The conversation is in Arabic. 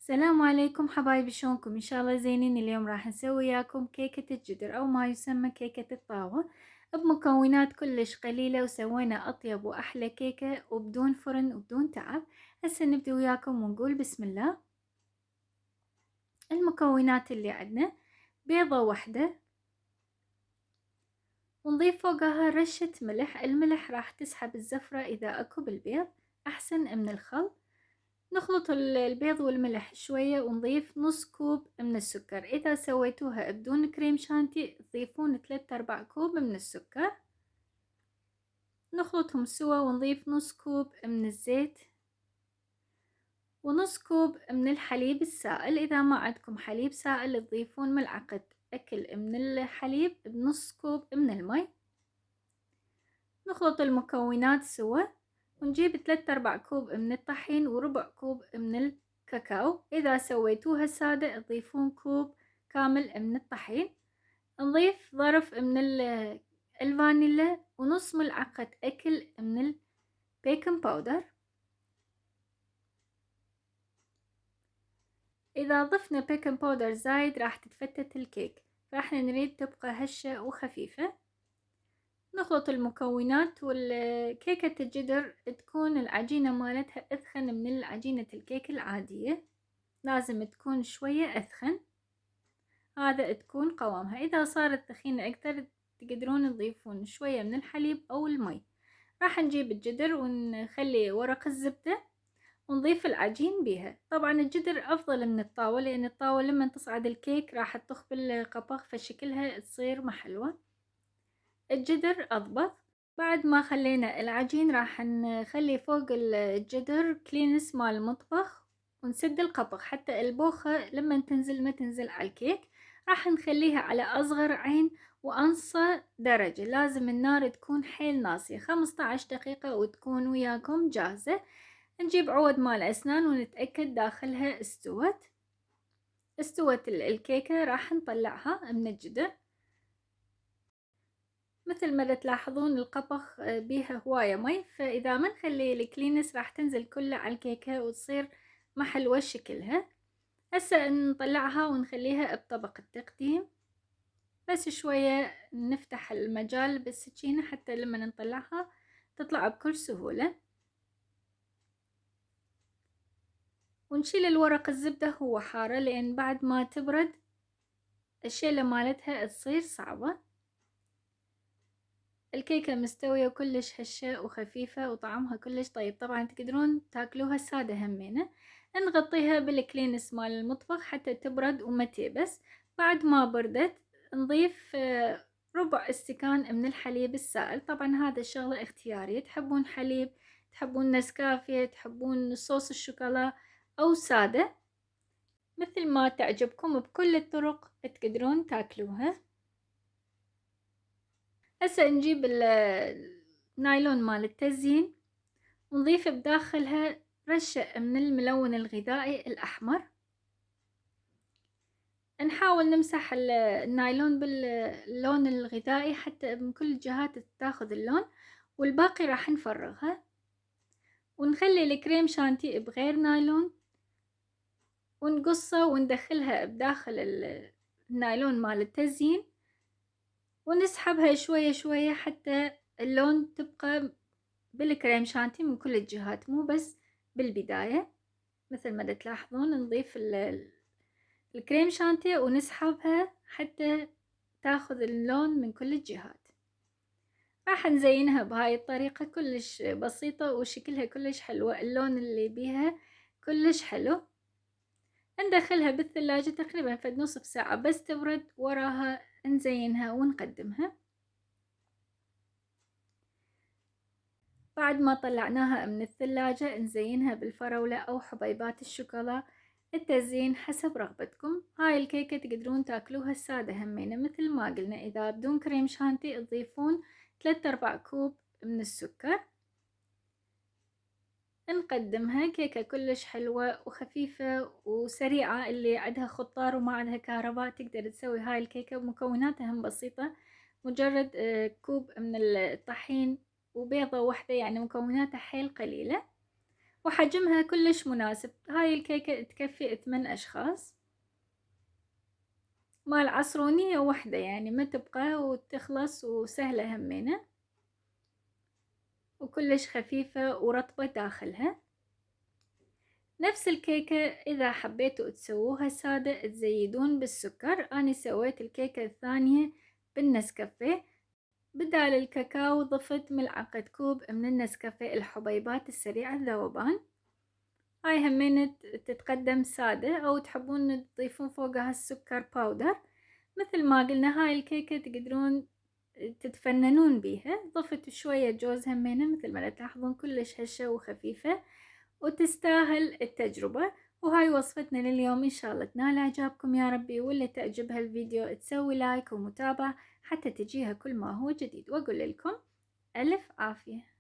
السلام عليكم حبايبي، شلونكم؟ ان شاء الله زينين. اليوم راح نسوي وياكم كيكة الجدر او ما يسمى كيكة الطاوة بمكونات كلش قليلة، وسوينا اطيب واحلى كيكة وبدون فرن وبدون تعب. هسه نبدأ وياكم ونقول بسم الله. المكونات اللي عندنا: بيضة واحدة، ونضيف فوقها رشة ملح. الملح راح تسحب الزفرة اذا اكو بالبيض احسن من الخل. نخلط البيض والملح شوية ونضيف نص كوب من السكر. إذا سويتوها بدون كريم شانتي تضيفون 3/4 كوب من السكر. نخلطهم سوا ونضيف نص كوب من الزيت ونص كوب من الحليب السائل. إذا ما عندكم حليب سائل تضيفون ملعقة أكل من الحليب بنص كوب من المي. نخلط المكونات سوا ونجيب 3/4 كوب من الطحين وربع كوب من الكاكاو. إذا سويتوها سادة تضيفون كوب كامل من الطحين. نضيف ظرف من الفانيلا ونص ملعقة أكل من البيكنج باودر. إذا ضفنا بيكنج باودر زايد راح تتفتت الكيك، فاحنا نريد تبقى هشة وخفيفة. نخلط المكونات، والكيكة الجدر تكون العجينة مالتها أثخن من عجينة الكيك العادية، لازم تكون شوية أثخن، هذا تكون قوامها. إذا صارت ثخينة أكثر تقدرون تضيفون شوية من الحليب أو المي. راح نجيب الجدر ونخلي ورق الزبدة ونضيف العجين بيها. طبعا الجدر أفضل من الطاولة، لأن الطاولة لما تصعد الكيك راح تطخ بالقبق فشكلها تصير ما حلوة. الجدر أضبط. بعد ما خلينا العجين راح نخلي فوق الجدر كلينس مال المطبخ ونسد القبق حتى البوخة لما تنزل ما تنزل على الكيك. راح نخليها على أصغر عين وأنصى درجة، لازم النار تكون حيل ناصية. 15 دقيقة وتكون وياكم جاهزة. نجيب عود مال أسنان ونتأكد داخلها استوت الكيكة. راح نطلعها من الجدر. مثل ما تلاحظون القبخ بيها هواية مي، فإذا ما نخلي الكلينس راح تنزل كلها على الكيكة وتصير ما حلوة شكلها. هسه نطلعها ونخليها بطبق التقديم. بس شوية نفتح المجال بالسكينة حتى لما نطلعها تطلع بكل سهولة. ونشيل الورق الزبدة هو حارة، لأن بعد ما تبرد الشيلة مالتها تصير صعبة. الكيكة مستوية وكلش هشة وخفيفة وطعمها كلش طيب. طبعا تقدرون تاكلوها سادة همينة. نغطيها بالكلينس مال المطبخ حتى تبرد وما تيبس. بعد ما بردت نضيف ربع استكان من الحليب السائل. طبعا هذا الشغلة اختيارية، تحبون حليب، تحبون نسكافيه، تحبون صوص الشوكولا أو سادة، مثل ما تعجبكم. بكل الطرق تقدرون تاكلوها. هسه نجيب النايلون مال التزيين ونضيف بداخلها رشة من الملون الغذائي الأحمر. نحاول نمسح النايلون باللون الغذائي حتى من كل الجهات تاخذ اللون، والباقي راح نفرغها. ونخلي الكريم شانتي بغير نايلون ونقصه وندخلها بداخل النايلون مال التزيين ونسحبها شوية شوية حتى اللون تبقى بالكريم شانتي من كل الجهات، مو بس بالبداية. مثل ما تلاحظون نضيف الكريم شانتي ونسحبها حتى تاخذ اللون من كل الجهات. راح نزينها بهاي الطريقة كلش بسيطة وشكلها كلش حلوة، اللون اللي بيها كلش حلو. ندخلها بالثلاجة تقريبا فد نصف ساعة بس تبرد، وراها نزينها ونقدمها. بعد ما طلعناها من الثلاجة نزينها بالفراولة أو حبيبات الشوكولا، التزيين حسب رغبتكم. هاي الكيكة تقدرون تاكلوها سادة همينة مثل ما قلنا. إذا بدون كريم شانتي تضيفون 3/4 كوب من السكر. نقدمها كيكة كلش حلوة وخفيفة وسريعة. اللي عندها خضار وما عندها كهرباء تقدر تسوي هاي الكيكة، ومكوناتها هم بسيطة، مجرد كوب من الطحين وبيضة واحدة، يعني مكوناتها حيل قليلة. وحجمها كلش مناسب. هاي الكيكة تكفي 8 أشخاص. مال عصرونية وحدة يعني ما تبقى وتخلص، وسهلة همينة وكلش خفيفة ورطبة داخلها. نفس الكيكة إذا حبيتوا تسووها سادة تزيدون بالسكر. أنا سويت الكيكة الثانية بالنسكافيه. بدال الكاكاو ضفت ملعقة كوب من النسكافيه الحبيبات السريع الذوبان. هاي همين تتقدم سادة، أو تحبون تضيفون فوقها السكر باودر. مثل ما قلنا هاي الكيكة تقدرون تتفننون بيها. ضفت شوية جوز همينة مثل ما تلاحظون كلش هشة وخفيفة وتستاهل التجربة. وهاي وصفتنا لليوم، إن شاء الله تنال إعجابكم يا ربي، واللي تعجبها الفيديو تسوي لايك ومتابعة حتى تجيها كل ما هو جديد. وأقول لكم ألف عافية.